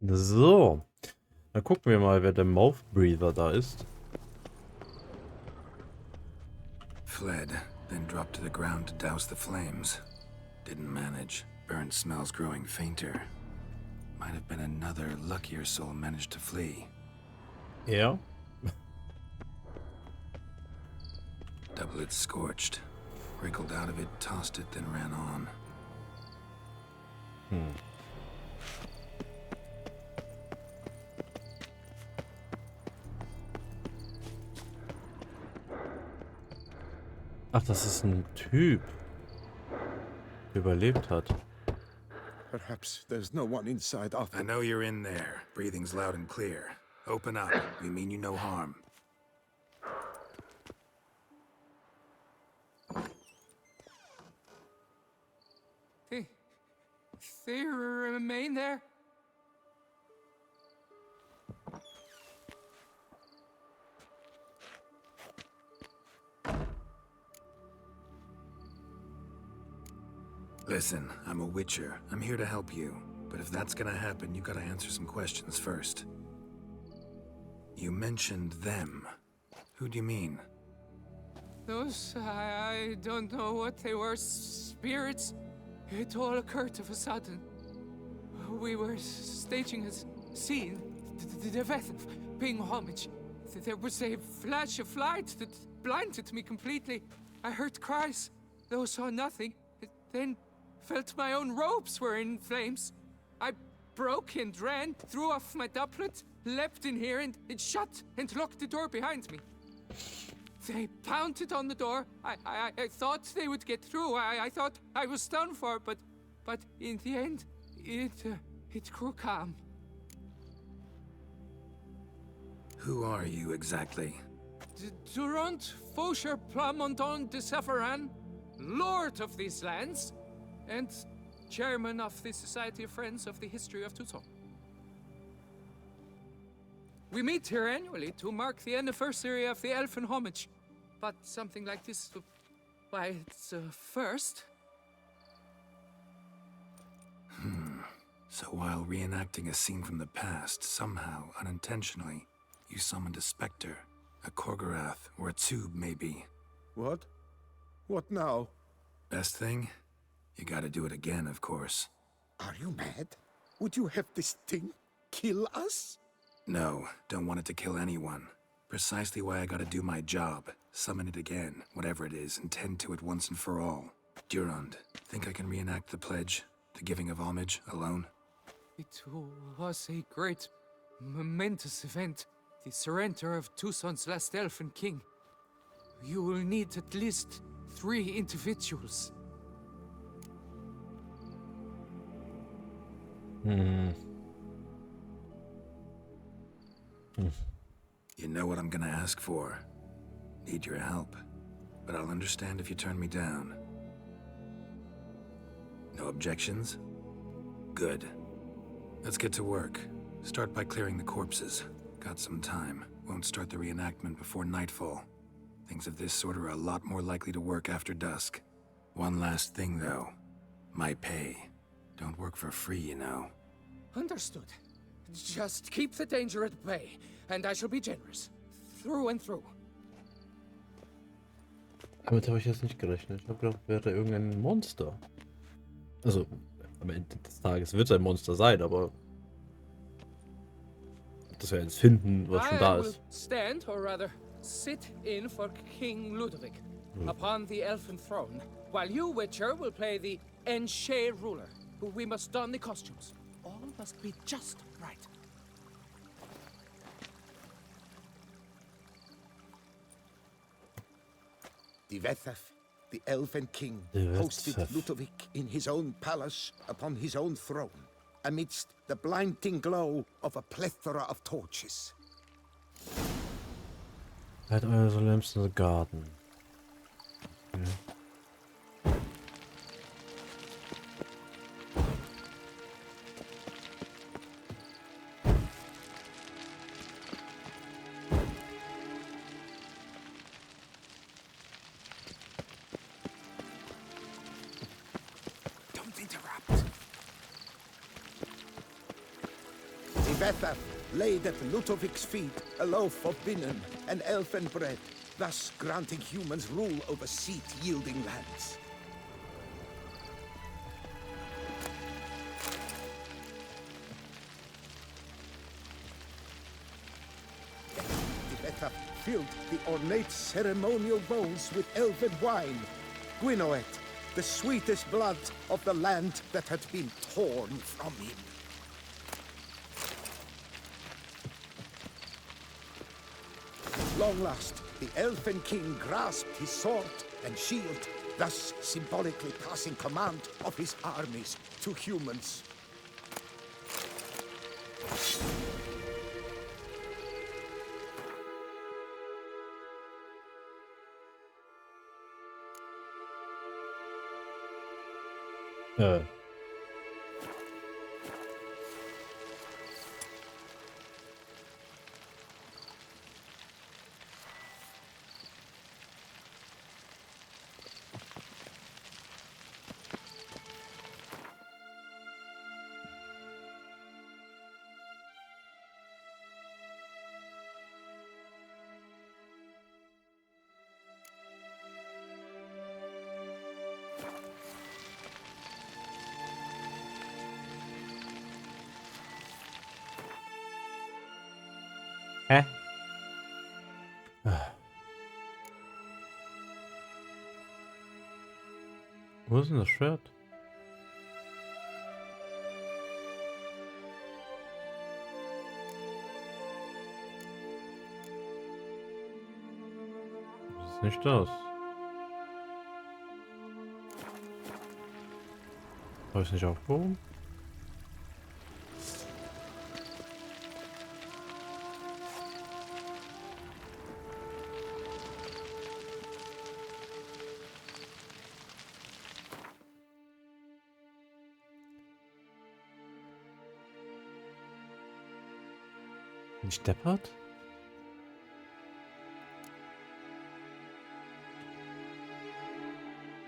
So, dann gucken wir mal, wer der Mouth Breather da ist. Fled, then dropped to the ground to douse the flames. Didn't manage. Burnt smells growing fainter. Might have been another luckier soul managed to flee. Er? Doublet scorched. Wriggled out of it, tossed it, then ran on. Ach, das ist ein Typ, der überlebt hat. Perhaps there's no one inside after. I know you're in there. Breathing's loud and clear. Open up. We mean you no harm. They remain there? Listen, I'm a witcher. I'm here to help you. But if that's gonna happen, you gotta answer some questions first. You mentioned them. Who do you mean? Those, I don't know what they were. Spirits? It all occurred of a sudden. We were staging a scene, the death of paying homage. There was a flash of light that blinded me completely. I heard cries, though saw nothing. Then felt my own robes were in flames. I broke and ran, threw off my doublet, leapt in here and it shut and locked the door behind me. They pounded on the door. I thought they would get through. I thought I was done for, but in the end, it grew calm. Who are you exactly? Durant Faucher Plamondon de Savaran, Lord of these lands, and Chairman of the Society of Friends of the History of Tucson. We meet here annually to mark the anniversary of the Elfin Homage. But something like this, why, it's a first. So while reenacting a scene from the past, somehow, unintentionally, you summoned a specter, a Korgorath, or a tube, maybe. What? What now? Best thing? You gotta do it again, of course. Are you mad? Would you have this thing kill us? No, don't want it to kill anyone. Precisely why I gotta do my job. Summon it again, whatever it is, and tend to it once and for all. Durand, think I can reenact the pledge, the giving of homage, alone? It was a great, momentous event. The surrender of Tucson's last elfin king. You will need at least 3 individuals. You know what I'm gonna ask for. Need your help. But I'll understand if you turn me down. No objections? Good. Let's get to work. Start by clearing the corpses. Got some time. Won't start the reenactment before nightfall. Things of this sort are a lot more likely to work after dusk. One last thing, though. My pay. Don't work for free, you know. Understood. Just keep the danger at bay, and I shall be generous. Through and through. Damit habe ich jetzt nicht gerechnet. Ich habe gedacht, wäre irgendein Monster. Also, am Ende des Tages wird es ein Monster sein, aber das wir jetzt finden, was schon da ist. Stand, or rather, sit in for King Ludovic upon the elfin throne, while you, Witcher, will play the Enche ruler, who we must don the costumes. All must be just right. The Vethaf, the Elven King, The hosted Vethaf. Ludovic in his own palace upon his own throne, amidst the blinding glow of a plethora of torches. Light eure lamps in the garden. Okay. Don't interrupt. Vethaf laid at Ludovic's feet a loaf of binnen and elfin bread, thus granting humans rule over seat-yielding lands. Vethaf filled the ornate ceremonial bowls with elven wine, Gwinoet, the sweetest blood of the land that had been torn from him. At long last, the Elfin King grasped his sword and shield, thus symbolically passing command of his armies to humans. Hä? Wo ist denn das Schwert? Das ist nicht das. Habe ich es nicht aufgehoben? Bin ich deppert?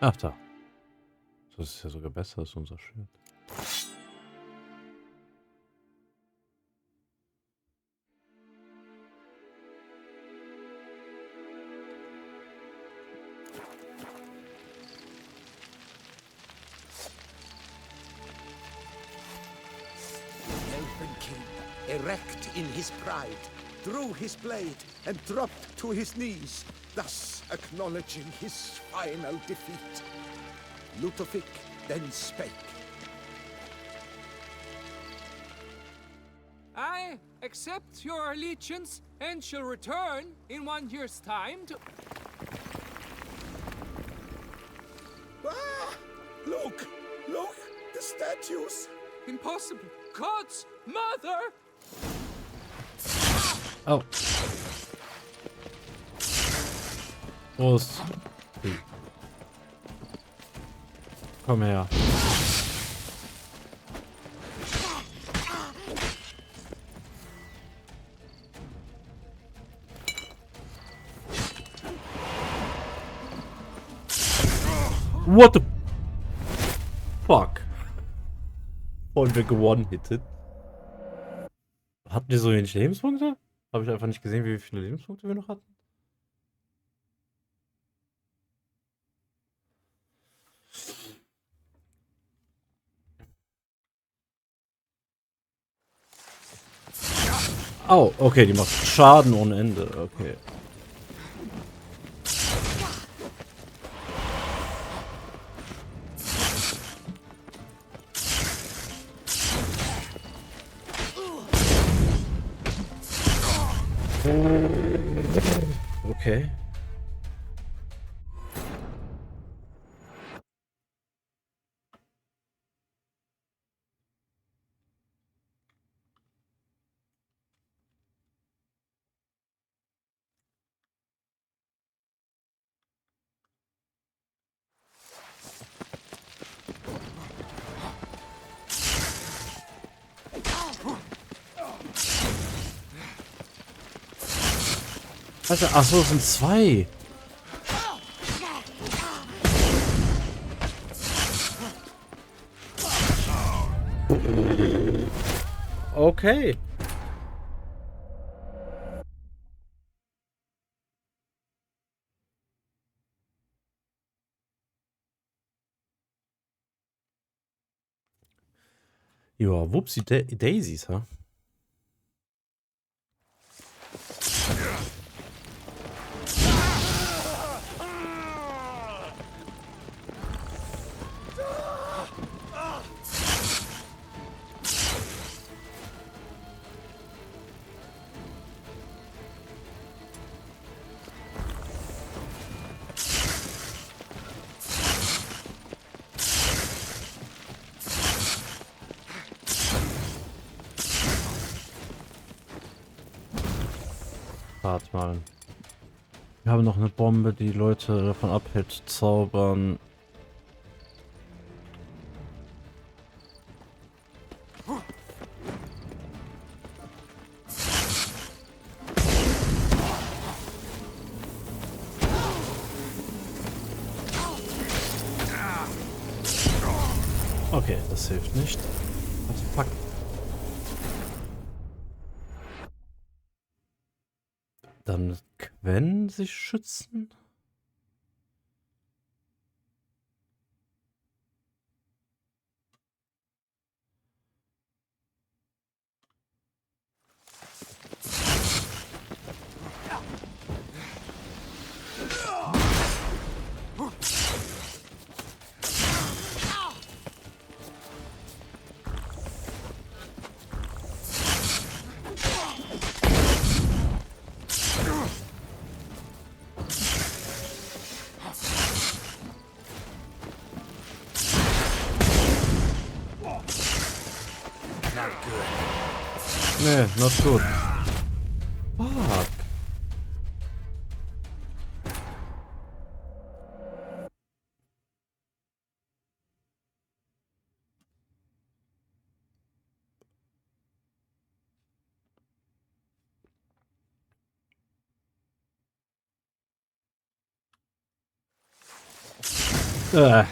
Ach da. Das ist ja sogar besser als unser Schild. Elfin King, erect in his pride, drew his blade and dropped to his knees, thus acknowledging his final defeat. Ludovic then spake. I accept your allegiance and shall return in 1 year's time to... Ah! Look! Look! The statues! Impossible! God's mother! Oh. Prost. Komm her. What the fuck? Und wir gewonnen-hittet. Hatten wir so wenig Lebenspunkte? Habe ich einfach nicht gesehen, wie viele Lebenspunkte wir noch hatten? Oh, okay, die macht Schaden ohne Ende. Okay. Okay. Also, ach so, es sind zwei. Okay. Ja, wupsi Daisies, ha? Warte mal. Wir haben noch eine Bombe, die Leute davon abhält zu zaubern. Okay, das hilft nicht. What the fuck? Dann Quen sich schützen? Nee, not good. Fuck. Äh.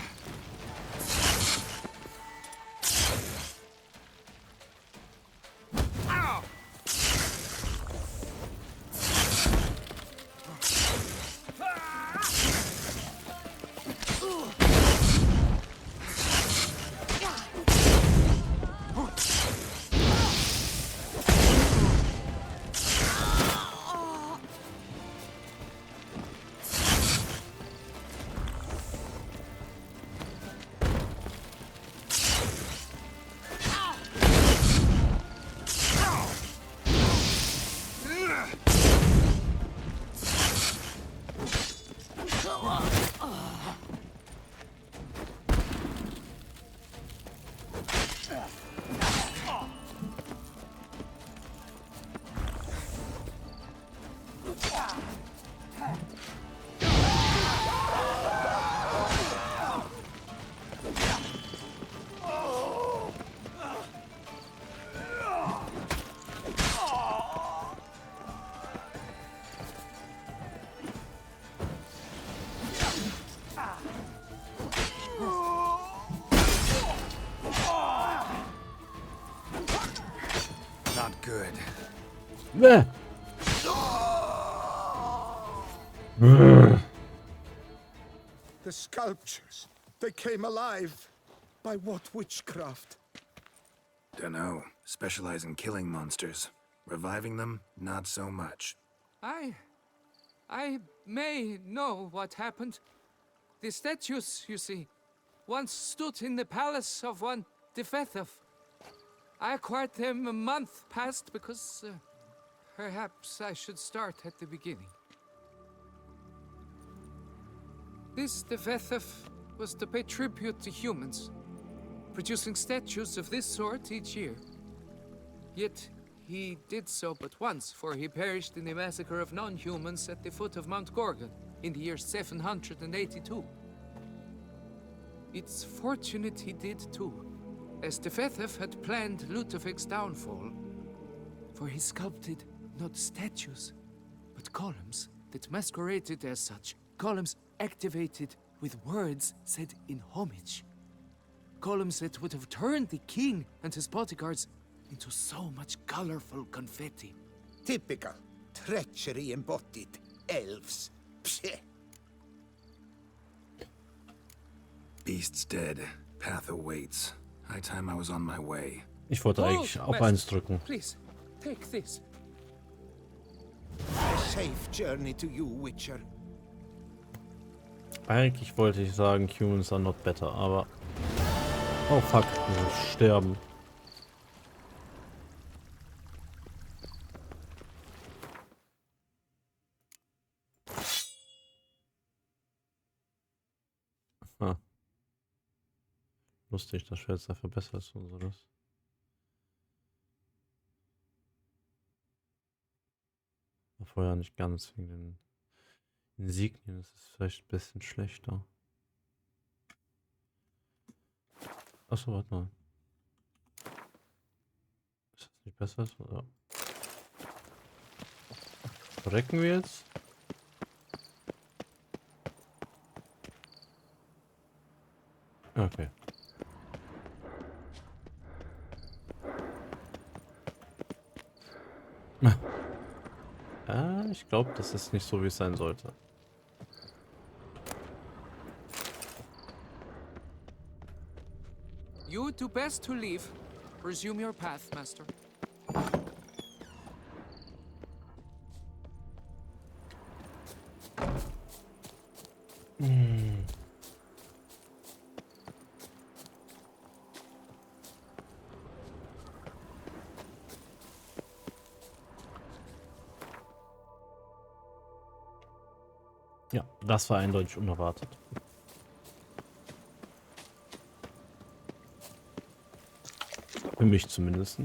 Not good. Bäh. The sculptures, they came alive. By what witchcraft? Dunno. Specialize in killing monsters. Reviving them, not so much. I may know what happened. The statues, you see, once stood in the palace of one Defethov. I acquired them a month past because perhaps I should start at the beginning. This Defethov was to pay tribute to humans, producing statues of this sort each year. Yet he did so but once, for he perished in the massacre of non-humans at the foot of Mount Gorgon in the year 782. It's fortunate he did too, as Defethov had planned Ludofic's downfall, for he sculpted not statues, but columns that masqueraded as such. Columns activated with words said in homage. Columns that would have turned the king and his bodyguards into so much colorful confetti. Typical. Treachery embodied. Elves. Psheh. Beast's dead. Path awaits. High time I was on my way. Ich wollte eigentlich auf Master. eins drücken. Please, take this. A safe journey to you, Witcher. Eigentlich wollte ich sagen, humans are not better, aber... Oh fuck, wir sterben. Ah. Lustig, das Schwert sei verbessert als unseres. War vorher nicht ganz wegen den Insignien, das ist vielleicht ein bisschen schlechter. Achso, warte mal. Ist das nicht besser? Oder? Verrecken wir jetzt? Okay. Ich glaube, das ist nicht so, wie es sein sollte. You do best to leave. Resume your path, Master. Ja, das war eindeutig unerwartet. Für mich zumindest.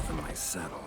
From my saddle.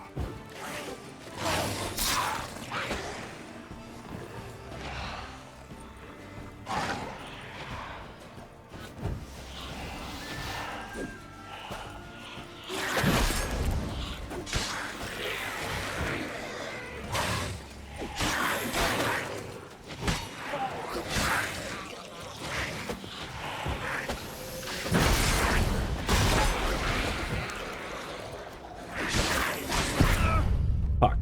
Fuck.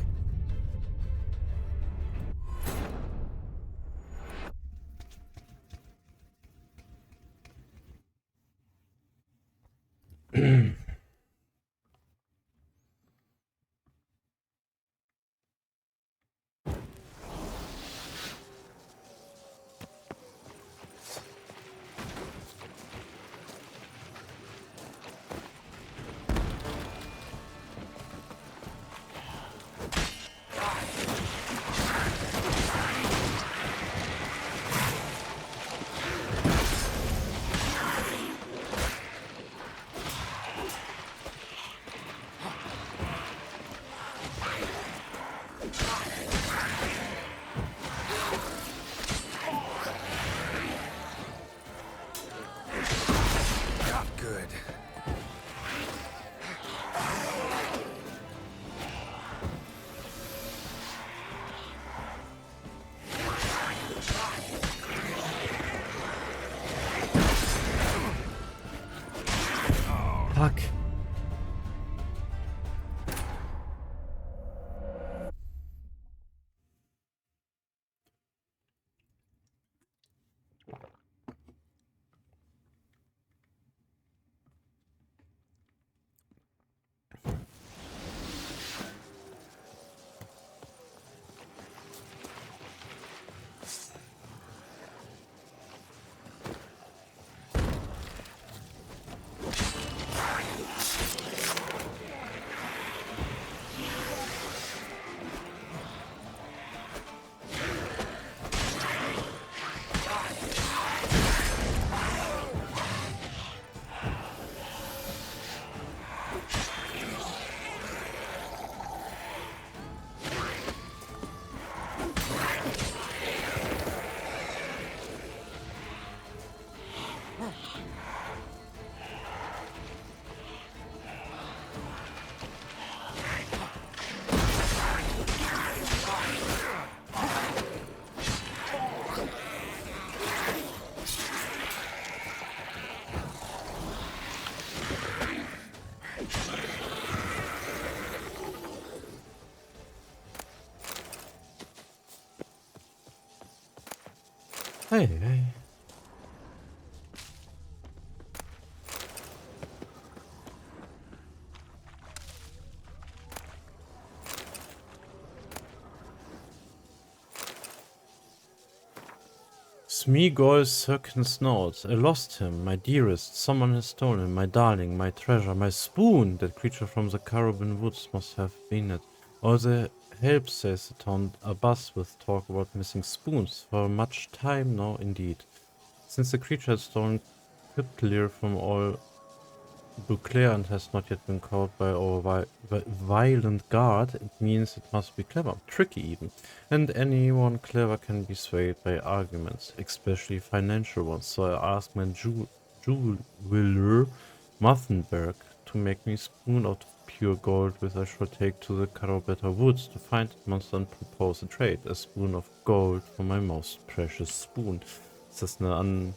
Hey, hey. Smeagol's Circus note. I lost him, my dearest. Someone has stolen him, my darling, my treasure, my spoon. That creature from the Caribbean woods must have been it. All the help, says the town, are buzz with talk about missing spoons. For much time now, indeed. Since the creature had stolen clear from all Beauclair and has not yet been caught by our violent guard, it means it must be clever, tricky even. And anyone clever can be swayed by arguments, especially financial ones. So I asked my jeweler, Mathenberg, to make me a spoon out of pure gold, which I shall take to the Carobetta woods to find that monster and propose a trade. A spoon of gold for my most precious spoon. Ist das eine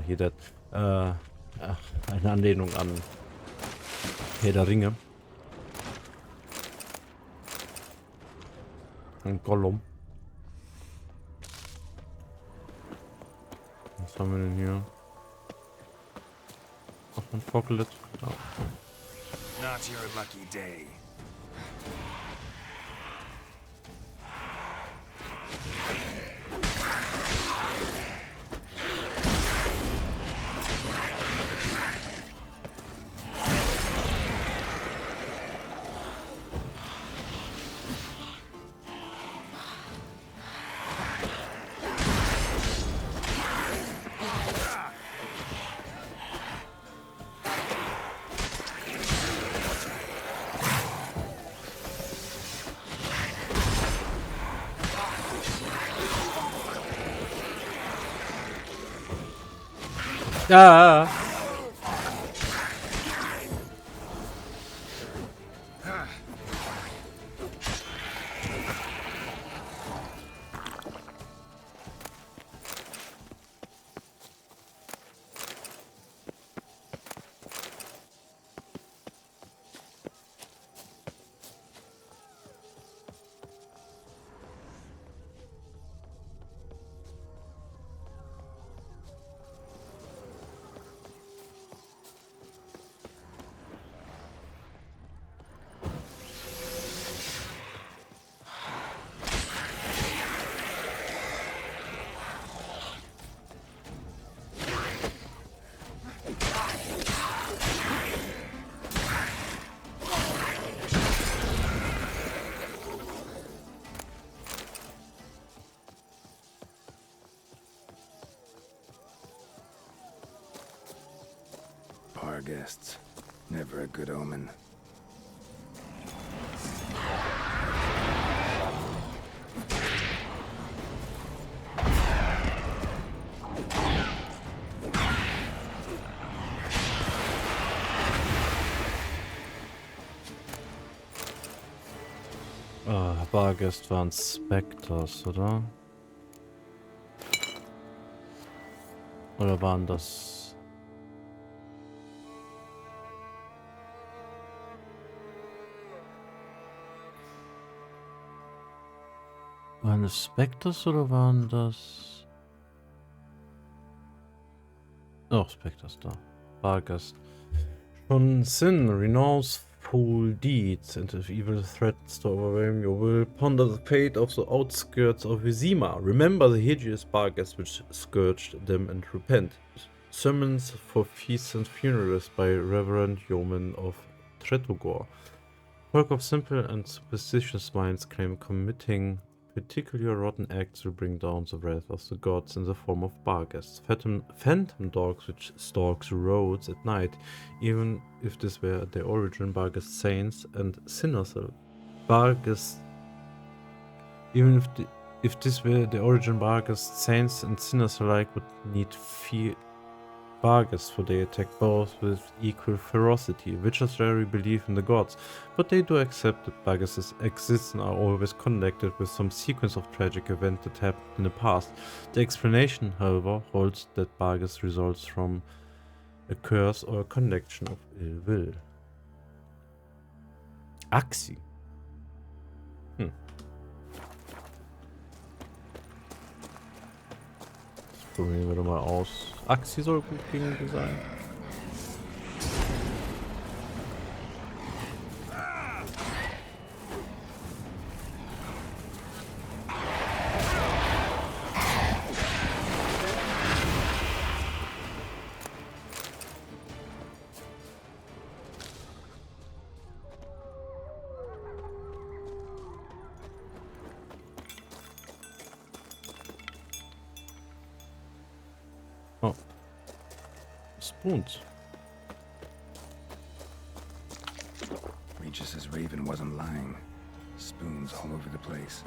hier das, eine Anlehnung an Herr der Ringe. Und Gollum. Was haben wir denn hier? Noch ein Focklet. Oh. Not your lucky day. Ja. Bar guests. Never a good omen. Bargest waren Spectres, oder? Oder waren das... Waren das Spectres oder waren das... Oh, Spectres da. Bargest. Schon Sin, renounce foul deeds, and if evil threats to overwhelm your will, ponder the fate of the outskirts of Vizima. Remember the hideous Bargest which scourged them and repent. Sermons for feasts and funerals by reverend yeomen of Tretogor. Folk of simple and superstitious minds claim committing particularly rotten acts will bring down the wrath of the gods in the form of Barghests, phantom dogs which stalk the roads at night, even if this were the origin. Barghest saints and sinners, Barghest, even if this were the origin, Barghest saints and sinners alike would need fear Barghest, for they attack both with equal ferocity. Witchers rarely believe in the gods, but they do accept that Barghests exist and are always connected with some sequence of tragic events that happened in the past. The explanation, however, holds that Barghest results from a curse or a connection of ill will. Axi. Probieren wir doch mal aus. Axi soll gut gegen die sein. Oh. Spoons. Regis's raven wasn't lying. Spoons all over the place.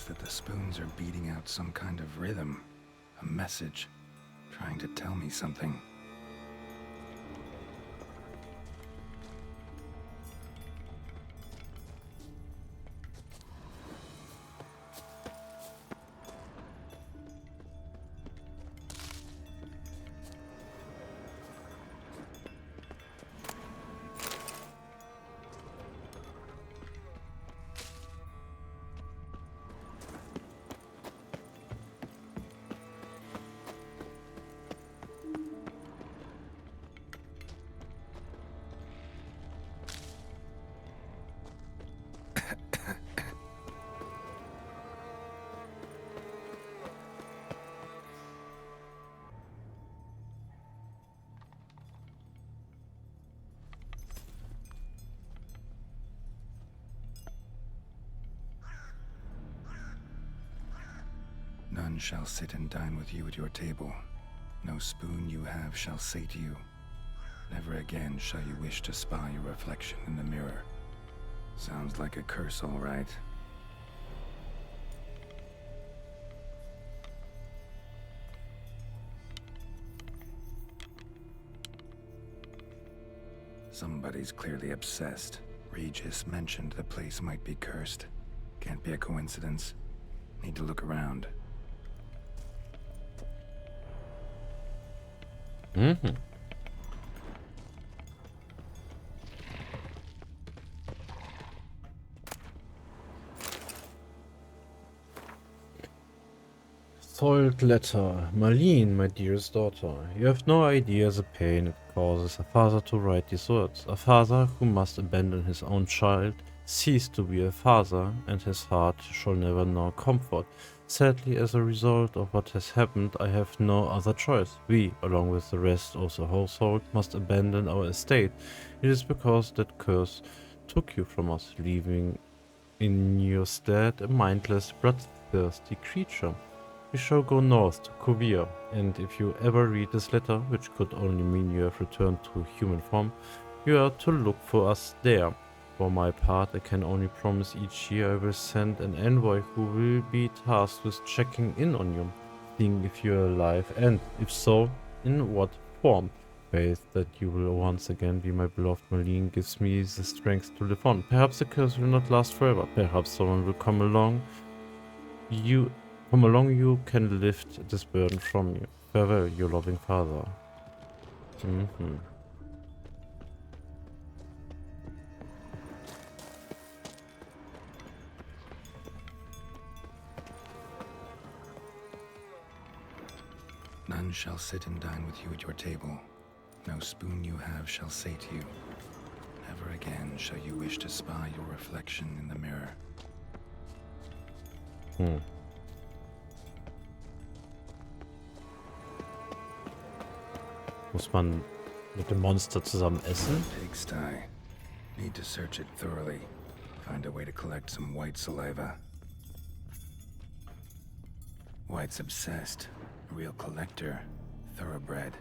That the spoons are beating out some kind of rhythm, a message, trying to tell me something. None shall sit and dine with you at your table. No spoon you have shall say to you, never again shall you wish to spy your reflection in the mirror. Sounds like a curse, all right. Somebody's clearly obsessed. Regis mentioned the place might be cursed. Can't be a coincidence. Need to look around. Mhm. Soiled letter. Marlene, my dearest daughter, you have no idea the pain it causes a father to write these words. A father who must abandon his own child, cease to be a father, and his heart shall never know comfort. Sadly, as a result of what has happened, I have no other choice. We, along with the rest of the household, must abandon our estate. It is because that curse took you from us, leaving in your stead a mindless, bloodthirsty creature. We shall go north to Kovir, and if you ever read this letter, which could only mean you have returned to human form, you are to look for us there. For my part, I can only promise each year I will send an envoy who will be tasked with checking in on you, seeing if you are alive, and, if so, in what form. Faith that you will once again be my beloved Marlene gives me the strength to live on. Perhaps the curse will not last forever. Perhaps someone will come along. You can lift this burden from you. Farewell, your loving father. None shall sit and dine with you at your table. No spoon you have shall sate you. Never again shall you wish to spy your reflection in the mirror. Muss man mit dem Monster zusammen essen? Pigsty. Need to search it thoroughly. Find a way to collect some white saliva. White's obsessed. A real collector. Thoroughbred.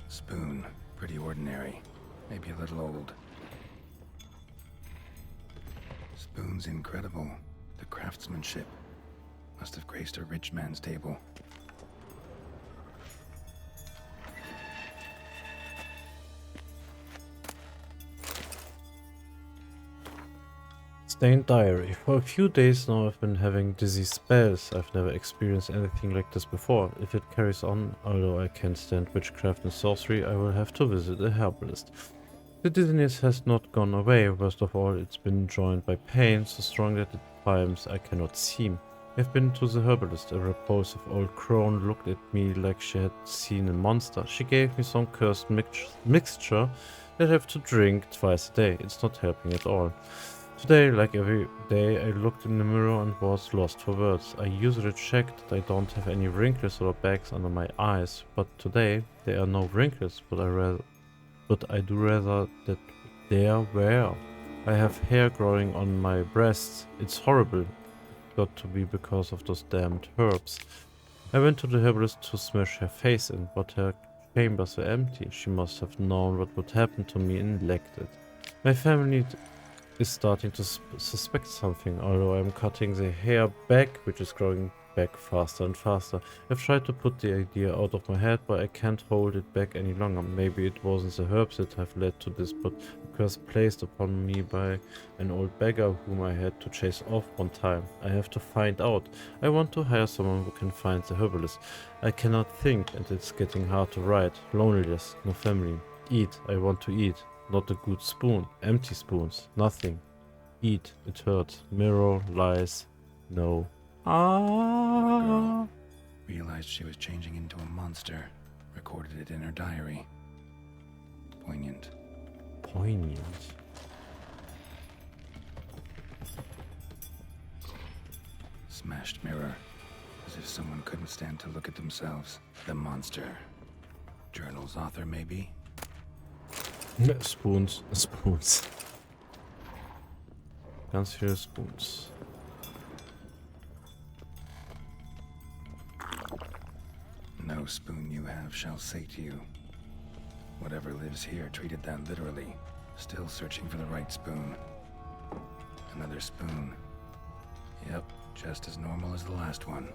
Spoon. Pretty ordinary. Maybe a little old. Spoon's incredible. The craftsmanship. Must have graced a rich man's table. Stained diary. For a few days now I've been having dizzy spells. I've never experienced anything like this before. If it carries on, although I can't stand witchcraft and sorcery, I will have to visit a herbalist. The dizziness has not gone away. Worst of all, it's been joined by pain, so strong that at times I cannot see. I've been to the herbalist. A repulsive old crone looked at me like she had seen a monster. She gave me some cursed mixture that I have to drink twice a day. It's not helping at all. Today, like every day, I looked in the mirror and was lost for words. I usually check that I don't have any wrinkles or bags under my eyes, but today there are no wrinkles, but I do rather that there were. I have hair growing on my breasts. It's horrible. Got to be because of those damned herbs. I went to the herbalist to smash her face in, but her chambers were empty. She must have known what would happen to me and lacked it. My family is starting to suspect something, although I'm cutting the hair back, which is growing back faster and faster. I've tried to put the idea out of my head, but I can't hold it back any longer. Maybe it wasn't the herbs that have led to this, but a curse placed upon me by an old beggar whom I had to chase off one time. I have to find out. I want to hire someone who can find the herbalist. I cannot think, and it's getting hard to write. Loneliness, no family. Eat, I want to eat. Not a good spoon. Empty spoons. Nothing. Eat. It hurts. Mirror. Lies. No. Ah. Realized she was changing into a monster. Recorded it in her diary. Poignant. Poignant. Smashed mirror. As if someone couldn't stand to look at themselves. The monster. Journal's author, maybe? Spoons. Spoons. Ganz viele Spoons. No spoon you have shall sate you. Whatever lives here treated that literally. Still searching for the right spoon. Another spoon. Yep, just as normal as the last one.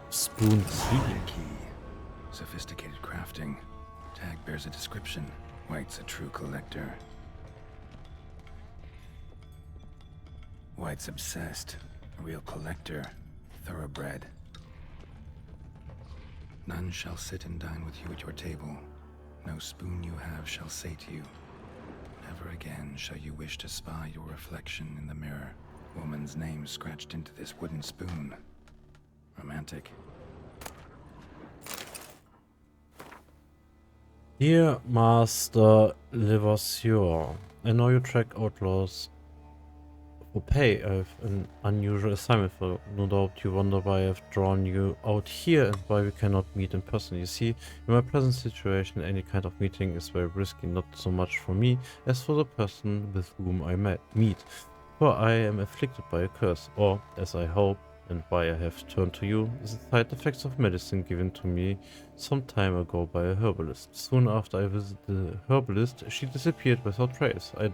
Spoon Key. Sophisticated crafting. Tag bears a description. White's a true collector. White's obsessed. A real collector. Thoroughbred. None shall sit and dine with you at your table. No spoon you have shall sate you. Never again shall you wish to spy your reflection in the mirror. Woman's name scratched into this wooden spoon. Romantic. Dear Master Levasseur, I know you track outlaws for pay. I have an unusual assignment for you. No doubt you wonder why I've drawn you out here and why we cannot meet in person. You see, in my present situation, any kind of meeting is very risky, not so much for me as for the person with whom I meet. For I am afflicted by a curse, or, as I hope, and why I have turned to you, is the side effects of medicine given to me some time ago by a herbalist. Soon after I visited the herbalist, she disappeared without trace. I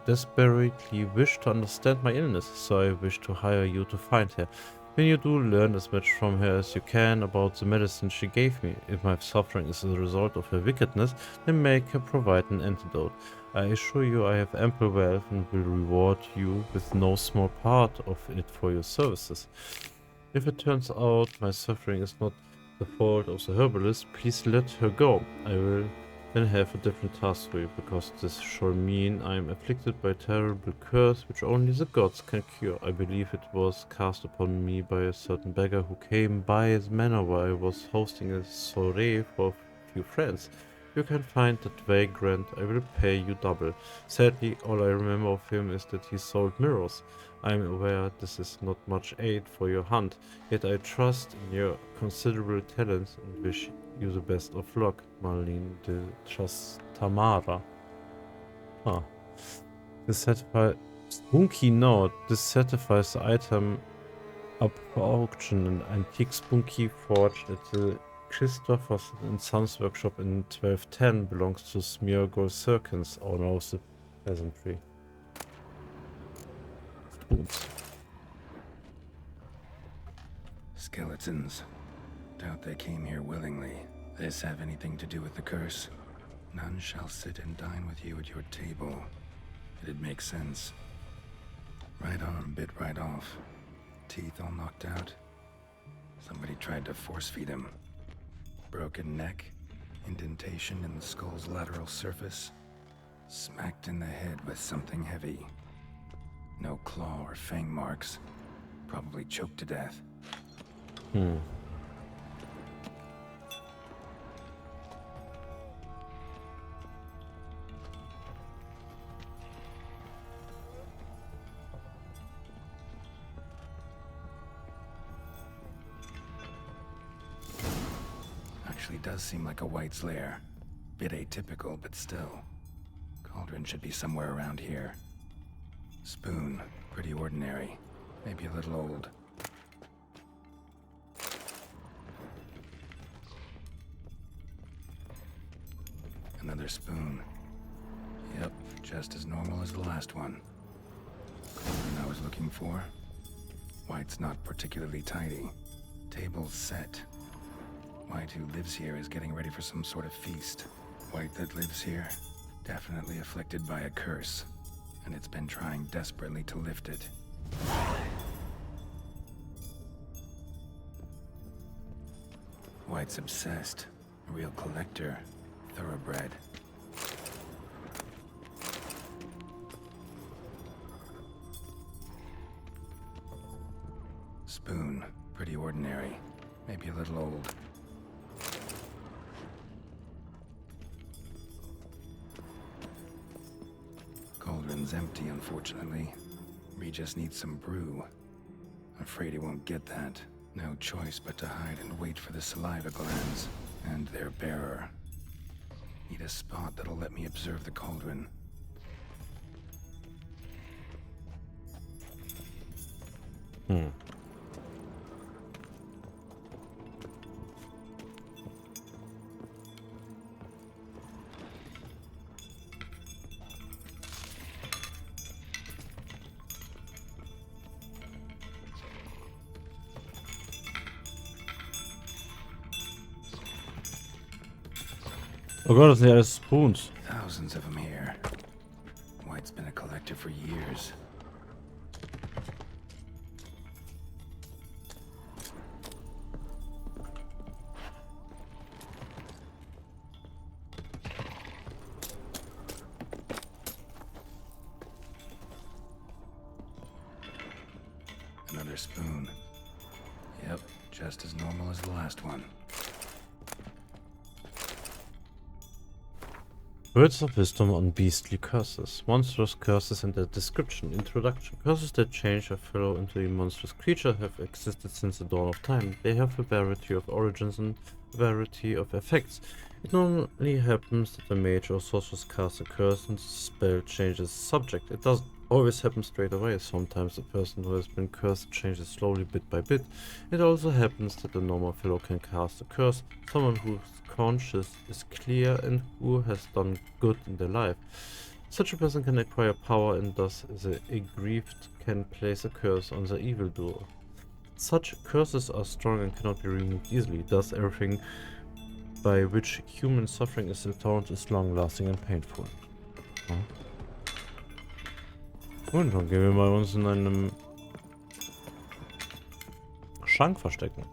desperately wish to understand my illness, so I wish to hire you to find her. When you do, learn as much from her as you can about the medicine she gave me. If my suffering is the result of her wickedness, then make her provide an antidote. I assure you I have ample wealth and will reward you with no small part of it for your services. If it turns out my suffering is not the fault of the herbalist, please let her go. I will then have a different task for you, because this shall mean I am afflicted by a terrible curse which only the gods can cure. I believe it was cast upon me by a certain beggar who came by the manor while I was hosting a soiree for a few friends. If you can find that vagrant, I will pay you double. Sadly, all I remember of him is that he sold mirrors. I am aware this is not much aid for your hunt, yet I trust in your considerable talents and wish you the best of luck, Marlene de Trastamara. Ah. This certified Spunky note. This certifies the item up for auction. An antique Spunky forged at the Christophers and Sons workshop in 1210 belongs to Smeargol Serkins, owner of the peasantry. Spoons. Skeletons. Doubt they came here willingly. This have anything to do with the curse? None shall sit and dine with you at your table. It'd make sense. Right on, bit right off. Teeth all knocked out. Somebody tried to force feed him. Broken neck, indentation in the skull's lateral surface. Smacked in the head with something heavy. No claw or fang marks. Probably choked to death. Actually does seem like a White's lair. Bit atypical, but still. Cauldron should be somewhere around here. Spoon, pretty ordinary. Maybe a little old. Another spoon. Yep, just as normal as the last one. Cauldron I was looking for. White's not particularly tidy. Table's set. White who lives here is getting ready for some sort of feast. White that lives here, definitely afflicted by a curse. And it's been trying desperately to lift it. White's obsessed. A real collector. Thoroughbred. Spoon. Pretty ordinary. Maybe a little old. Cauldron's empty, unfortunately. We just need some brew. Afraid he won't get that. No choice but to hide and wait for the saliva glands and their bearer. Need a spot that'll let me observe the cauldron. Oh god, there are spoons. Thousands of them here. White's been a collector for years. Another spoon. Yep, just as normal as the last one. Words of wisdom on beastly curses. Monstrous curses and their description. Introduction. Curses that change a fellow into a monstrous creature have existed since the dawn of time. They have a variety of origins and a variety of effects. It normally happens that a mage or sorceress casts a curse and the spell changes subject. It doesn't always happen straight away. Sometimes the person who has been cursed changes slowly bit by bit. It also happens that a normal fellow can cast a curse, someone whose conscience is clear and who has done good in their life. Such a person can acquire power, and thus the aggrieved can place a curse on the evildoer. Such curses are strong and cannot be removed easily, thus everything by which human suffering is returned is long-lasting and painful. Hm. Und dann gehen wir mal uns in einem Schrank verstecken.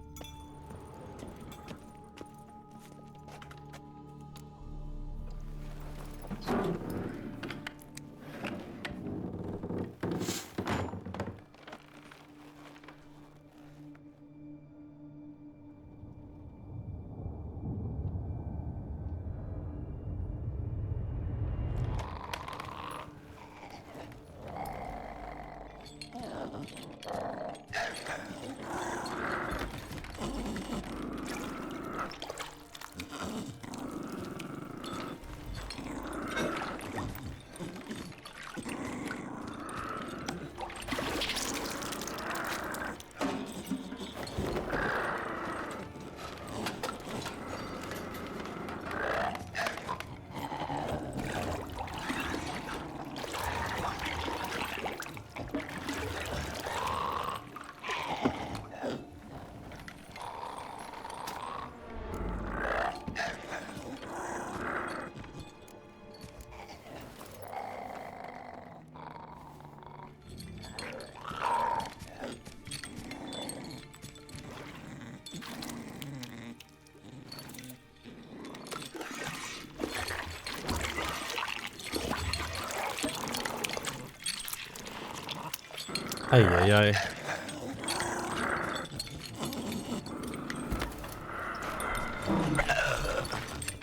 Eieiei.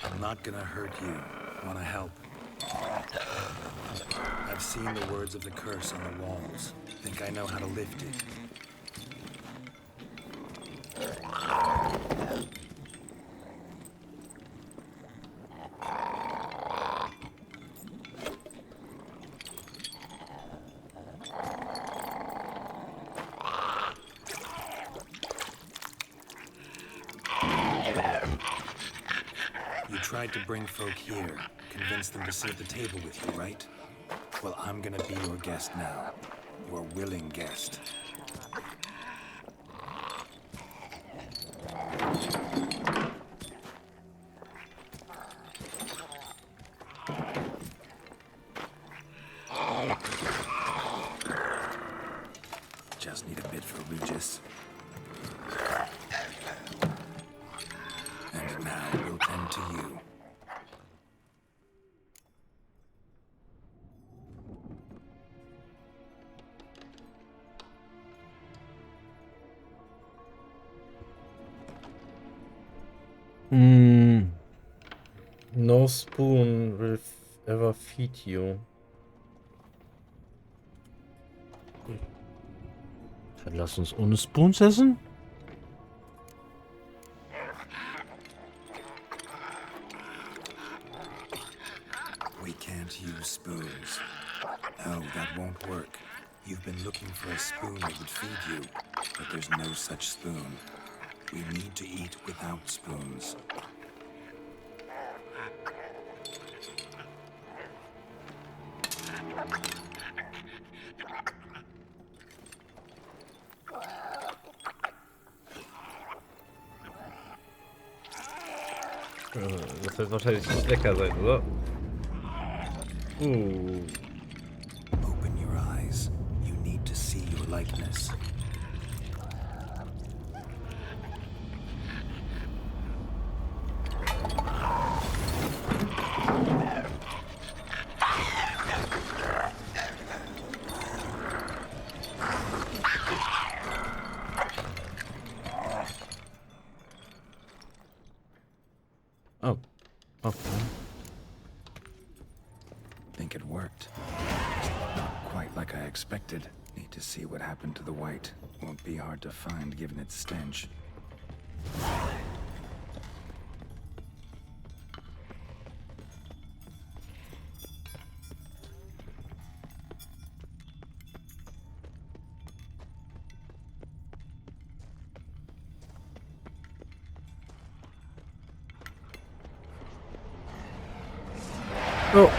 I'm not gonna hurt you. Wanna help? I've seen the words of the curse on the walls. Think I know how to lift it. You tried to bring folk here, convince them to sit at the table with you, right? Well, I'm gonna be your guest now. Your willing guest. Just need a bit for Regis. And now we'll tend to you. No spoon will ever feed you. Dann lass uns ohne Spoons essen. We can't use spoons. No, that won't work. You've been looking for a spoon that would feed you, but there's no such spoon. We need to eat without spoons. Das wird wahrscheinlich nicht lecker sein, oder? Open your eyes. You need to see your likeness. Oh, okay. Think it worked. Not quite like I expected. Need to see what happened to the white. Won't be hard to find given its stench. Oh.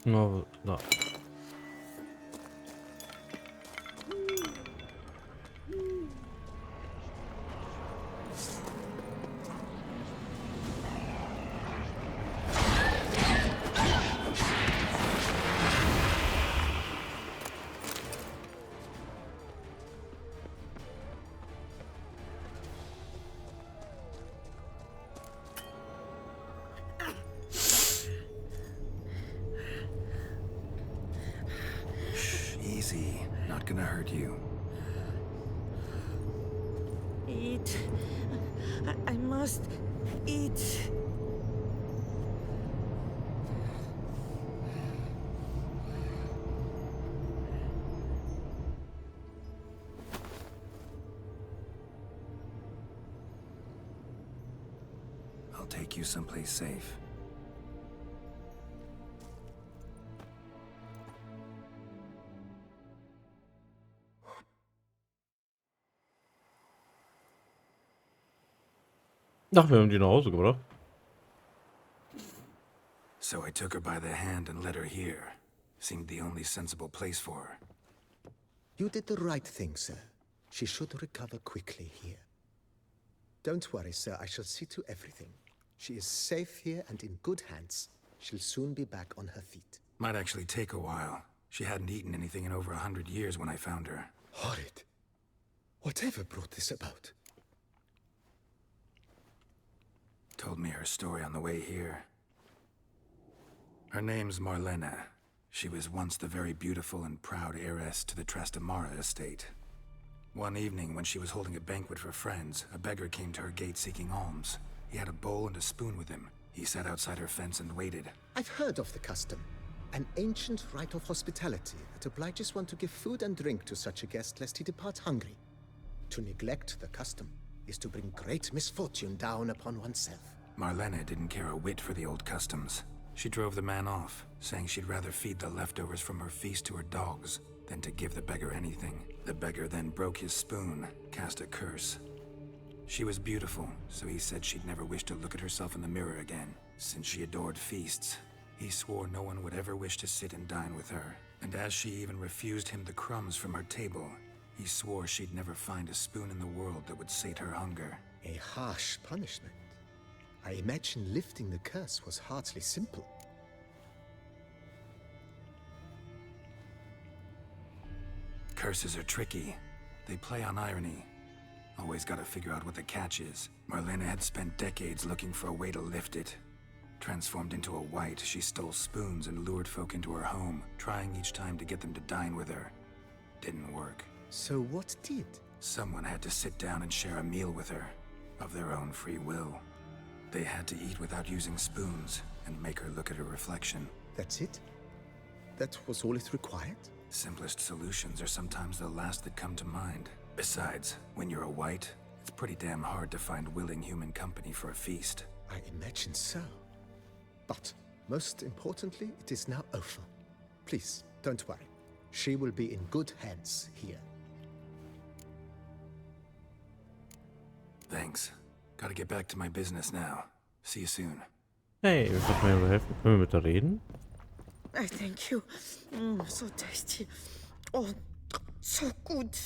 No, no. Easy. Not gonna hurt you. Eat. I must eat. I'll take you someplace safe. Ach, wir haben die nach Hause gebracht. So I took her by the hand and led her here. Seemed the only sensible place for her. You did the right thing, sir. She should recover quickly here. Don't worry, sir. I shall see to everything. She is safe here and in good hands. She'll soon be back on her feet. Might actually take a while. She hadn't eaten anything in over 100 years when I found her. Horrid. Whatever brought this about? Told me her story on the way here. Her name's Marlena. She was once the very beautiful and proud heiress to the Trastamara estate. One evening, when she was holding a banquet for friends, a beggar came to her gate seeking alms. He had a bowl and a spoon with him. He sat outside her fence and waited. I've heard of the custom. An ancient rite of hospitality that obliges one to give food and drink to such a guest lest he depart hungry. To neglect the custom is to bring great misfortune down upon oneself. Marlena didn't care a whit for the old customs. She drove the man off, saying she'd rather feed the leftovers from her feast to her dogs than to give the beggar anything. The beggar then broke his spoon, cast a curse. She was beautiful, so he said she'd never wish to look at herself in the mirror again. Since she adored feasts, he swore no one would ever wish to sit and dine with her. And as she even refused him the crumbs from her table, he swore she'd never find a spoon in the world that would sate her hunger. A harsh punishment. I imagine lifting the curse was hardly simple. Curses are tricky. They play on irony. Always gotta figure out what the catch is. Marlena had spent decades looking for a way to lift it. Transformed into a wight, she stole spoons and lured folk into her home, trying each time to get them to dine with her. Didn't work. So what did? Someone had to sit down and share a meal with her, of their own free will. They had to eat without using spoons, and make her look at her reflection. That's it? That was all it required? Simplest solutions are sometimes the last that come to mind. Besides, when you're a wight, it's pretty damn hard to find willing human company for a feast. I imagine so. But, most importantly, it is now over. Please, don't worry. She will be in good hands here. Thanks. Gotta get back to my business now. See you soon. Hey, wir können mir helfen. Können wir mit der reden? I thank you. So tasty. Oh, so good.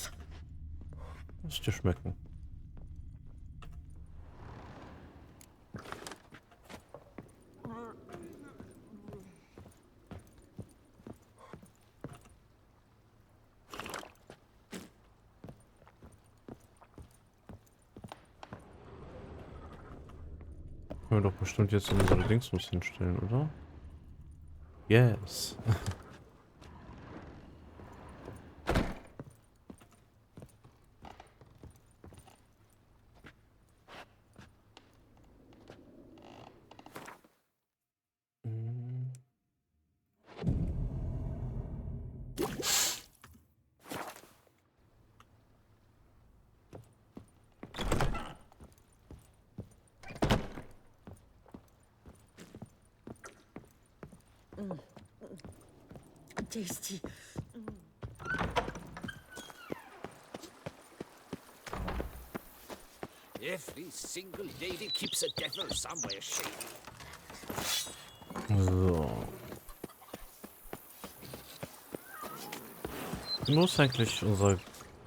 Lass dir schmecken. Können wir doch bestimmt jetzt unsere Dingsmus hinstellen, oder? Yes. Tasty. Every single lady keeps a devil somewhere shady. So. Wo ist eigentlich unser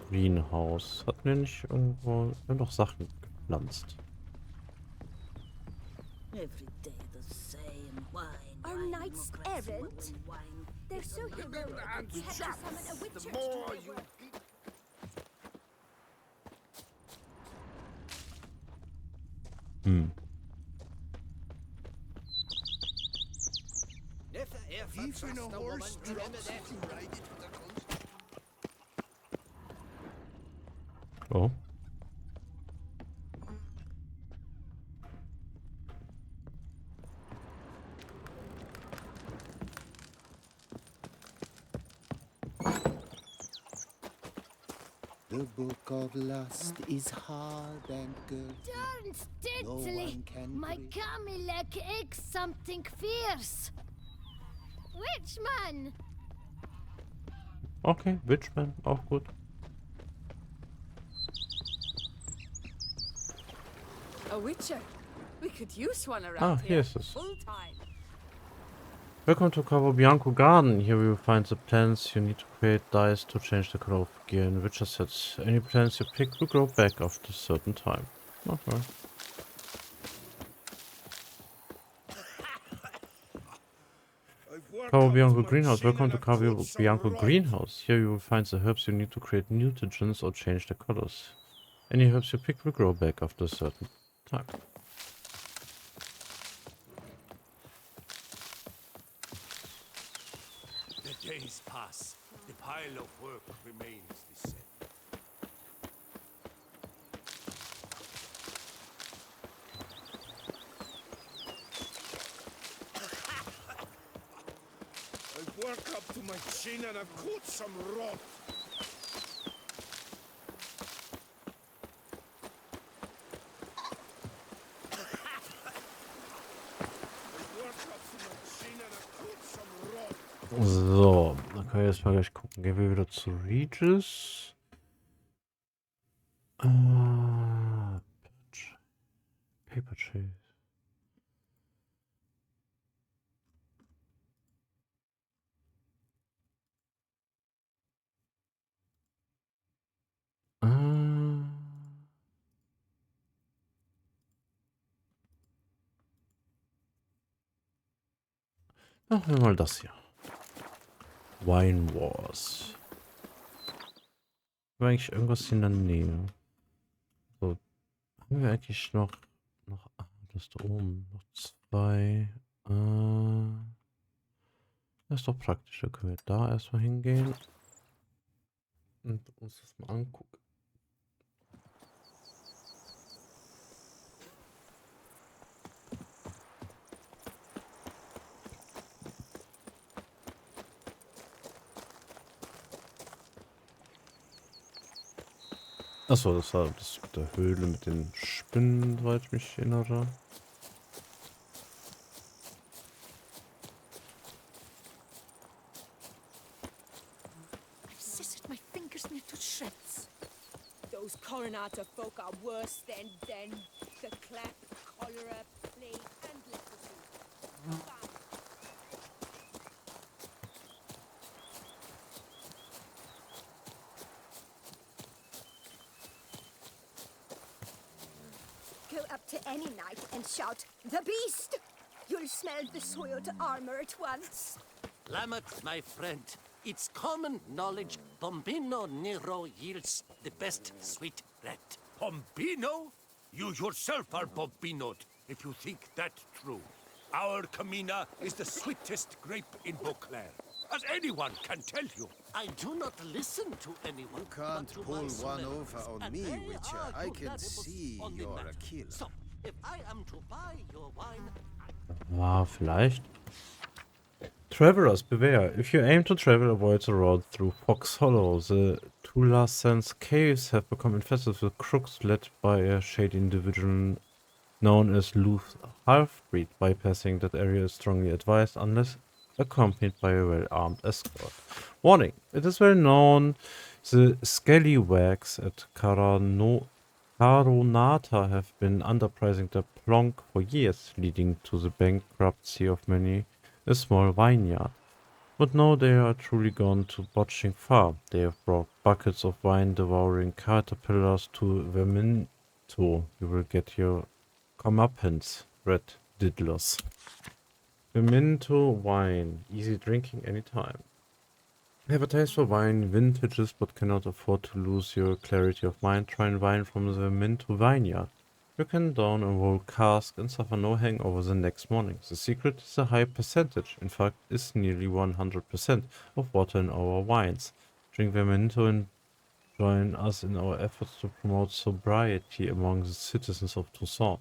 Greenhouse? Hatten wir nicht irgendwo... Wir haben doch Sachen gepflanzt. Every day the same wine. Are wine, knights more grassy errant? wine. They're so heroic. And Had to just summon a witch the to more do you their work. never ever trust a woman. Remember that. Oh. The book of lust is hard and good. Darn No steadily. one can My break. Camilek aches something fierce. Witchman! Okay, Witchman, auch gut. A witcher. We could use one around Ah, here. hier ist es. Full time. Welcome to Cabo Bianco Garden. Here we will find the plants you need to create dyes to change the color of gear in Witcher sets. Any plants you pick will grow back after a certain time. Okay. Cabo Bianco Greenhouse. Welcome to Cabo Bianco Greenhouse. Here you will find the herbs you need to create mutagens or change their colors. Any herbs you pick will grow back after a certain time. The days pass. The pile of work remains the same. I work up to my chin and I've caught some rot. So, dann können wir jetzt mal gleich gucken. Gehen wir wieder zu Regis. Paper Chase. Machen wir mal das hier. Wine Wars. War eigentlich irgendwas in der Nähe? So, haben wir eigentlich noch das da oben, noch 2. Das ist doch praktisch, da können wir da erstmal hingehen und uns das mal angucken. Achso, das war das mit der Höhle mit den Spinnen, soweit ich mich erinnere. I've scissored my fingers near to shreds. Those Coronata folk are worse than the clap, cholera, plague, and leprosy. Go up to any knight and shout, "The beast!" You'll smell the soiled armor at once. Lamet, my friend, it's common knowledge Bombino Nero yields the best sweet red. Bombino? You yourself are Bombinoed, if you think that true. Our Camina is the sweetest grape in Beauclair, as anyone can tell you. I do not listen to anyone. You can't but to pull my one smell. over on And me, they Witcher. are I your can labels see on the you're a map. killer. So, if I am to buy your wine, War vielleicht. Travelers, beware. If you aim to travel, avoid the road through Fox Hollow. The Tula Sands caves have become infested with crooks led by a shady individual known as Luth Halfbreed. Bypassing that area is strongly advised unless accompanied by a well-armed escort. Warning, it is well known the scallywags at Caronata have been underpricing the plonk for years, leading to the bankruptcy of many a small vineyard. But now they are truly gone to botching far. They have brought buckets of wine-devouring caterpillars to Verminto. You will get your comeuppance, red diddlers. Verminto wine. Easy drinking anytime. Have a taste for wine, vintages, but cannot afford to lose your clarity of mind. Try and wine from the Verminto vineyard. You can down a whole cask and suffer no hangover the next morning. The secret is a high percentage, in fact is nearly 100% of water in our wines. Drink Verminto and join us in our efforts to promote sobriety among the citizens of Toussaint.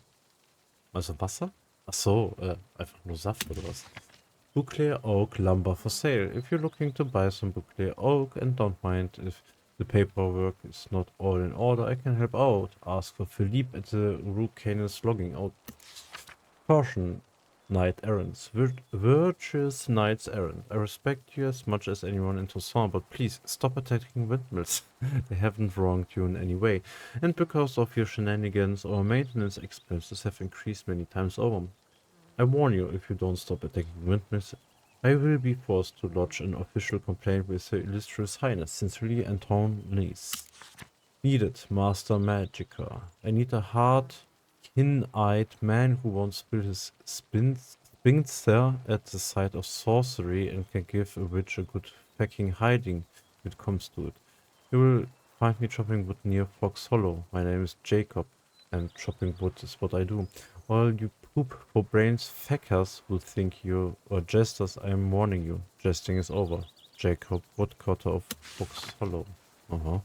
Also Wasser? Ach so, einfach nur Saft oder was? Beauclair Oak lumber for sale. If you're looking to buy some Beauclair Oak and don't mind if the paperwork is not all in order, I can help out. Ask for Philippe at the Rue Canis logging out portion. Knight errands. Virtuous Knight's errand. I respect you as much as anyone in Toussaint, but please stop attacking windmills. They haven't wronged you in any way. And because of your shenanigans, our maintenance expenses have increased many times over. I warn you, if you don't stop attacking windmills, I will be forced to lodge an official complaint with Her Illustrious Highness. Sincerely, Anton Lees. Needed, Master Magica. I need a hard, keen-eyed man who won't spill his Bing's there at the site of sorcery and can give a witch a good fucking hiding if it comes to it. You will find me chopping wood near Fox Hollow. My name is Jacob, and chopping wood is what I do. All you poop for brains feckers who think you or jesters, I am warning you. Jesting is over. Jacob, Woodcutter of Fox Hollow. Aha.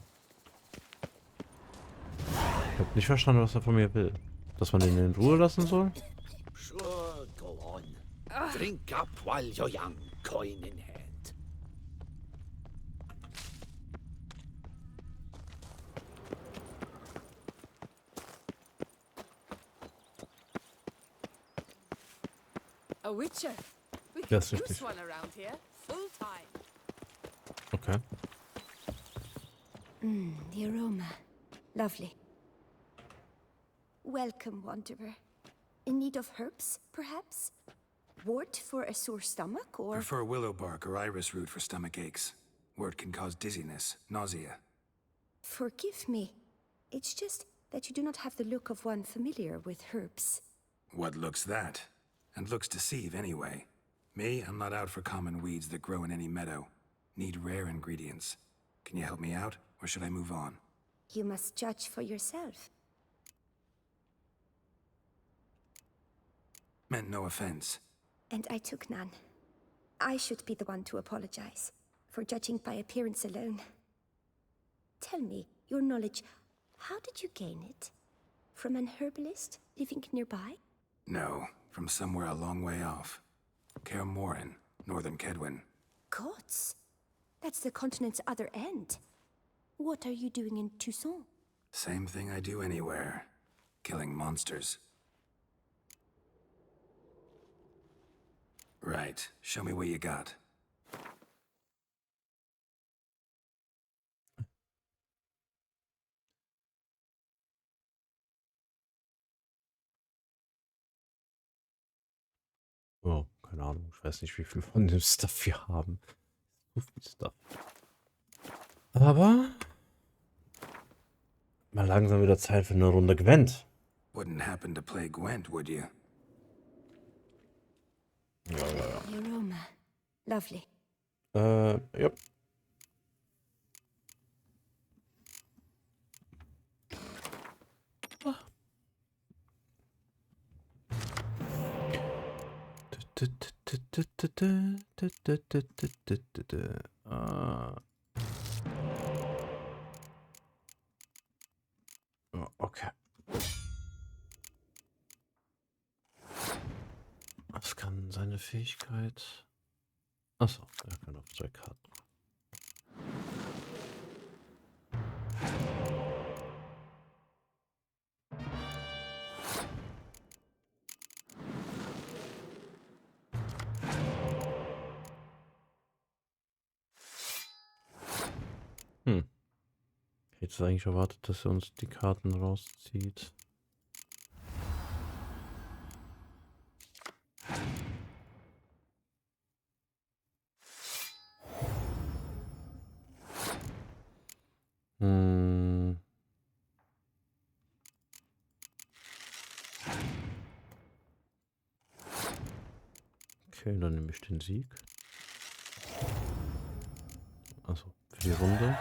Ich hab nicht verstanden, was er von mir will. Dass man den in Ruhe lassen soll? Sure, go on. Drink up while you're young, coin in hand. A witcher. We Ja, could ist richtig. use one around here. Full time. Okay. The aroma. Lovely. Welcome, wanderer. In need of herbs, perhaps? Wort for a sore stomach, or... Prefer willow bark or iris root for stomach aches. Wort can cause dizziness, nausea. Forgive me. It's just that you do not have the look of one familiar with herbs. What looks that? And looks deceive anyway. Me, I'm not out for common weeds that grow in any meadow. Need rare ingredients. Can you help me out, or should I move on? You must judge for yourself. Meant no offense. And I took none. I should be the one to apologize for judging by appearance alone. Tell me, your knowledge, how did you gain it? From an herbalist living nearby? No, from somewhere a long way off. Kaer Morhen, northern Kedwin. Gods! That's the continent's other end. What are you doing in Toussaint? Same thing I do anywhere. Killing monsters. Right. Show me what you got. Oh, keine Ahnung. Ich weiß nicht, wie viel von dem Stuff wir haben. So viel Stuff. Aber mal langsam wieder Zeit für eine Runde Gwent. Wouldn't happen to play Gwent, would you? Ja. The aroma. Lovely. Ja. Okay. Was kann seine Fähigkeit? Achso, er kann auf 2 Karten. Ich hätte eigentlich erwartet, dass er uns die Karten rauszieht. Okay, dann nehme ich den Sieg. Also für die Runde.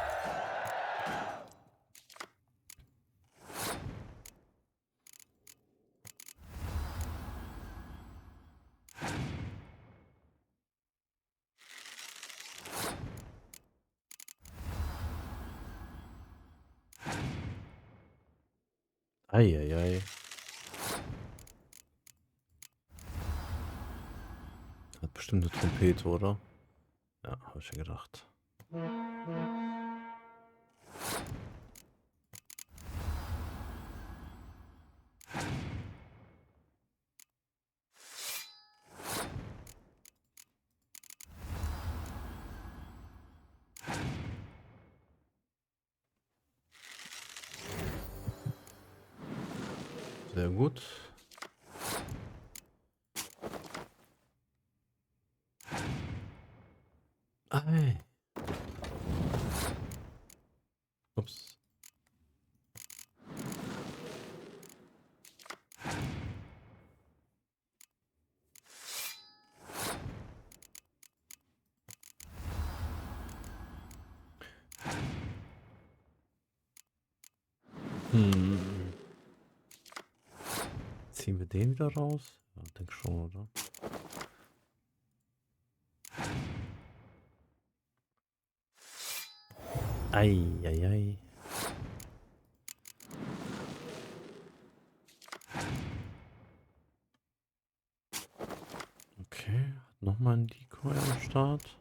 Eieiei. Hat bestimmt eine Trompete, oder? Ja, habe ich ja gedacht. Sehr gut. Ei. Ups. Ziehen wir den wieder raus? Ja, denk schon, oder? Eieiei. Okay, hat nochmal ein Decoy am Start.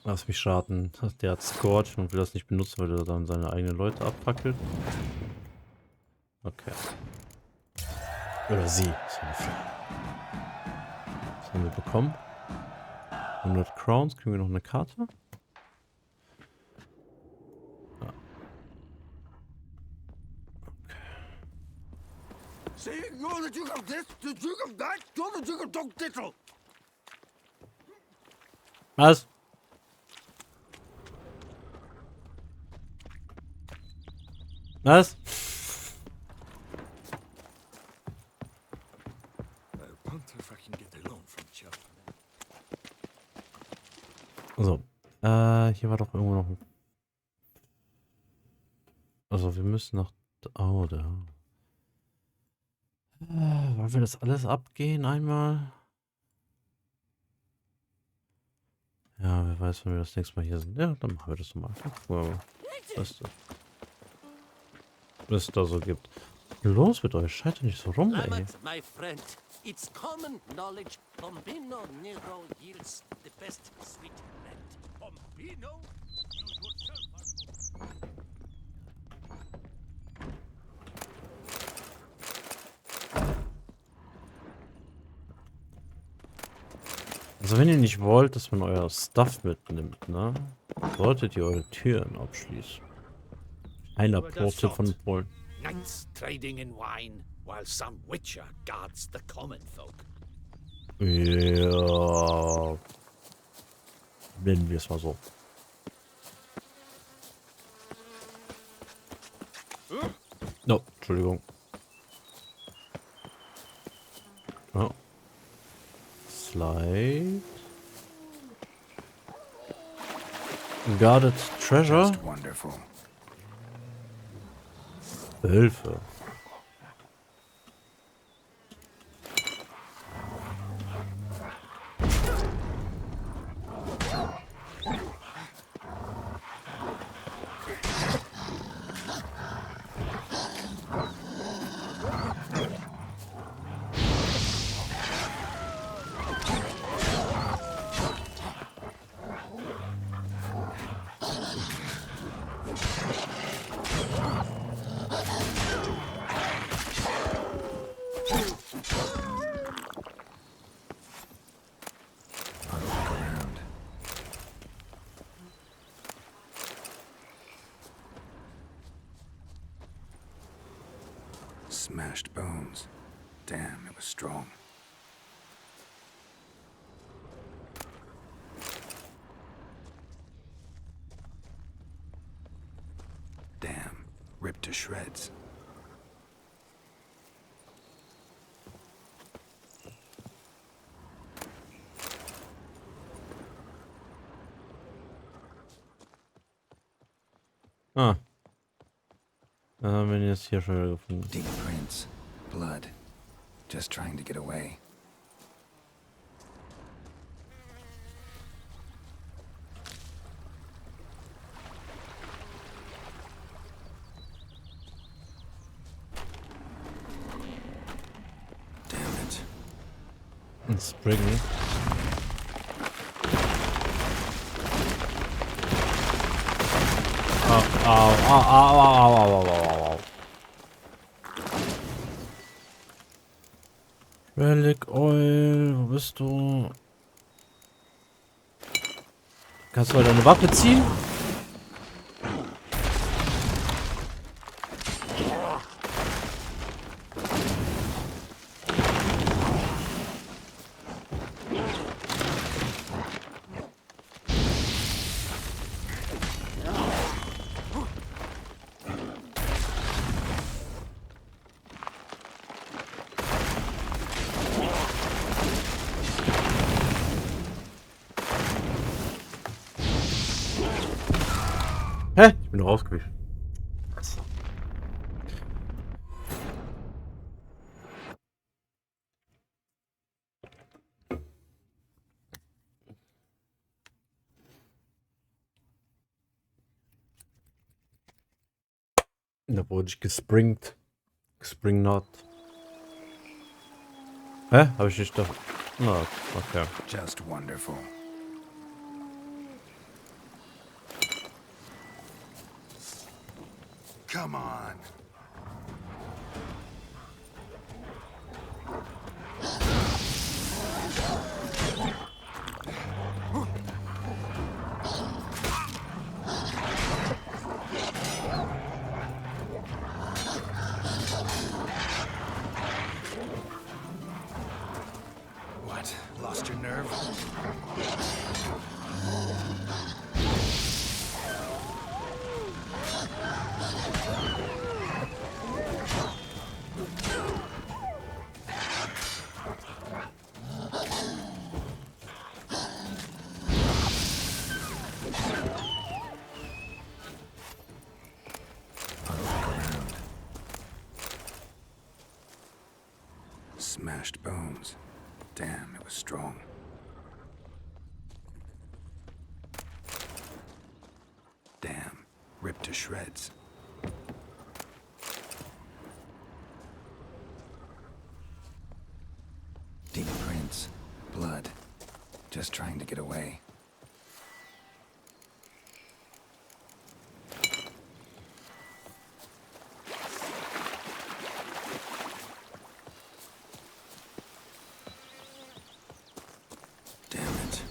Lass mich raten. Der hat Scorch und will das nicht benutzen, weil er dann seine eigenen Leute abfackelt. Okay. Oder sie. Das war eine Frage. Was haben wir bekommen? 100 Crowns. Kriegen wir noch eine Karte? Ja. See, you're the Duke of this, the Duke of that, you're the Duke of Dog Diddle. Was? Was? So. Hier war doch irgendwo noch ein... Also wir müssen nach... Oh, da. Wollen wir das alles abgehen einmal? Ja, wer weiß, wenn wir das nächste Mal hier sind. Ja, dann machen wir das mal. Was es da so gibt. Los mit euch, schaltet nicht so rum, ey. My friend, it's common knowledge Bombino Nero yields the best sweet red. Bombino? You yourself are... Also wenn ihr nicht wollt, dass man euer Stuff mitnimmt, ne, solltet ihr eure Türen abschließen. Einer Pro-Tipp von Polen. Knights trading in wine, while some witcher guards the common folk. Ja. Nennen wir es mal so. No, Entschuldigung. Oh. Slide. Guarded Treasure. Just wonderful. Hilfe. Smashed bones. Damn, it was strong. Damn, ripped to shreds. Ah. Dann haben wir ihn jetzt hier schon wieder gefunden. Deep prints. Blood. Just trying to get away. Damn it. Ein Spring. Au. Relic Oil, wo bist du? Kannst du mal deine Waffe ziehen? Hä? Ich bin rausgewichen. Da wurde ich gespringt. Gespringnot. Hä? Hab ich nicht da. Na, okay. Just wonderful. Come on. What? Lost your nerve? Smashed bones. Damn, it was strong. Damn, ripped to shreds. Deep prints, blood, just trying to get away. Damn it.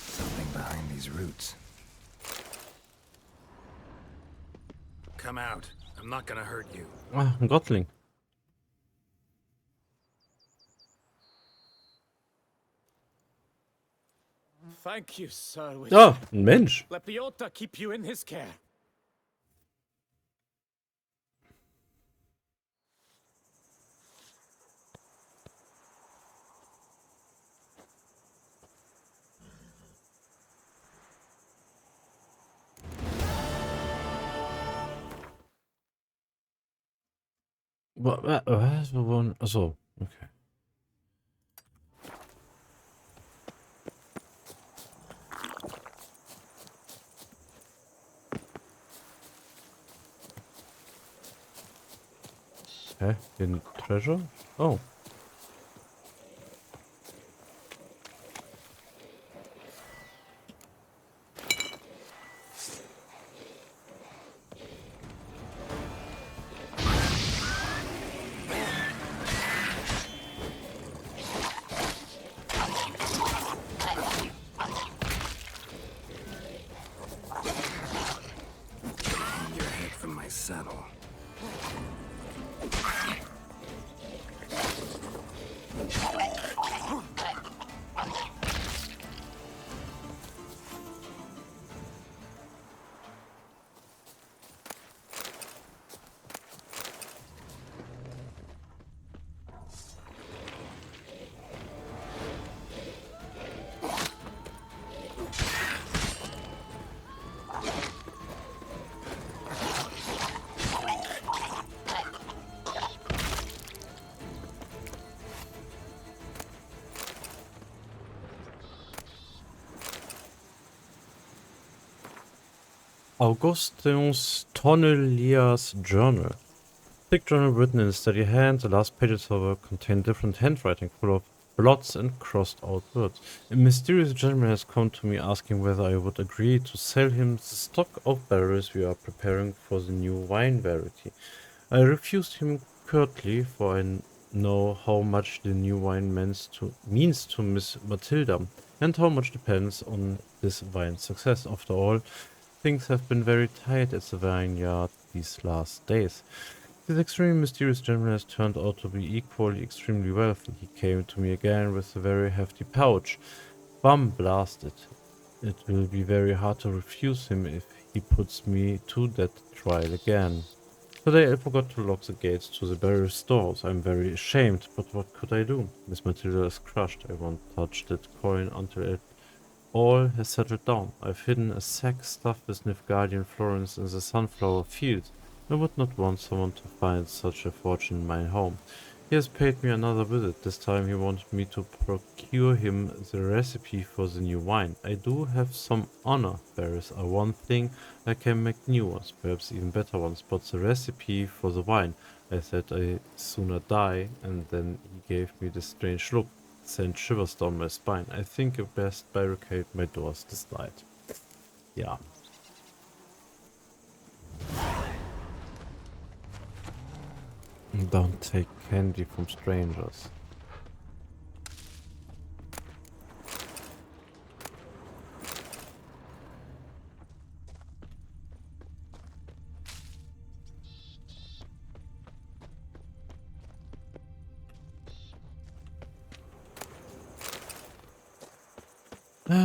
Something behind these roots. Come out. I'm not gonna hurt you. Ah, ein Gottling. Thank you, Sir Witcher. Ah, ein Mensch. Let Biota keep you in his care. Was? Wir wollen. Achso, okay. Hä? Den Treasure? Oh. Your head from my saddle. Augustinus Tonneliers journal. Thick journal written in a steady hand. The last pages, however, contain different handwriting full of blots and crossed out words. A mysterious gentleman has come to me asking whether I would agree to sell him the stock of barrels we are preparing for the new wine variety. I refused him curtly, for I know how much the new wine means to Miss Matilda, and how much depends on this wine's success. After all, things have been very tight at the vineyard these last days. This extremely mysterious gentleman has turned out to be equally extremely wealthy. He came to me again with a very hefty pouch. Bum blasted. It will be very hard to refuse him if he puts me to that trial again. Today I forgot to lock the gates to the barrel stores. I'm very ashamed, but what could I do? Miss Matilda is crushed. I won't touch that coin until it all has settled down. I've hidden a sack stuffed with Nilfgaardian florins in the sunflower fields. I would not want someone to find such a fortune in my home. He has paid me another visit. This time he wanted me to procure him the recipe for the new wine. I do have some honor. Berries are one thing. I can make new ones, perhaps even better ones, but the recipe for the wine, I said I'd sooner die, and then he gave me this strange look. It sent shivers down my spine. I think I best barricade my doors this night. Yeah. Don't take candy from strangers.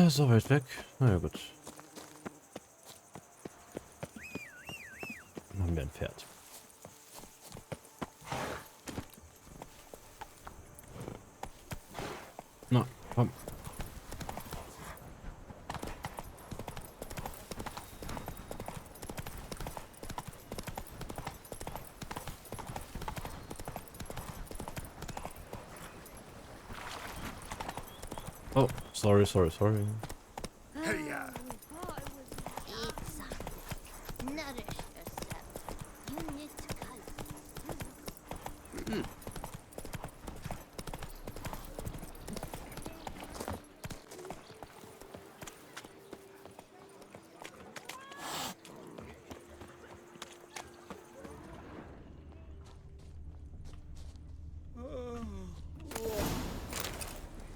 So weit weg. Na ja, gut. Dann haben wir ein Pferd. Na, komm. Oh, sorry. Hey-ya. Nourish yourself. You need to color.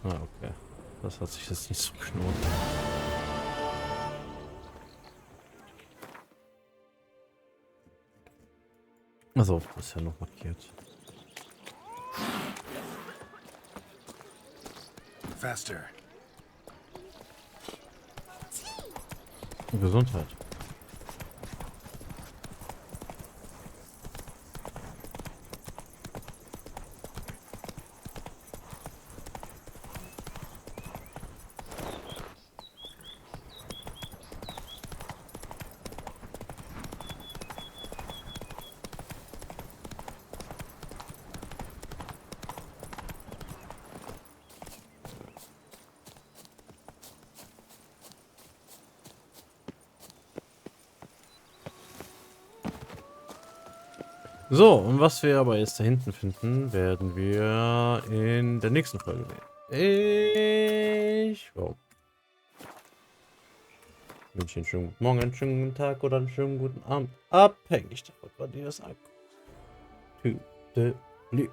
Ah, okay. Das hat sich jetzt nicht so gelohnt. Also, das ist ja noch markiert. Faster. Gesundheit. So, und was wir aber jetzt da hinten finden, werden wir in der nächsten Folge sehen. Ich wünsche Ihnen einen schönen guten Morgen, einen schönen guten Tag oder einen schönen guten Abend. Abhängig davon, wann ihr das anguckt. Tüdelü.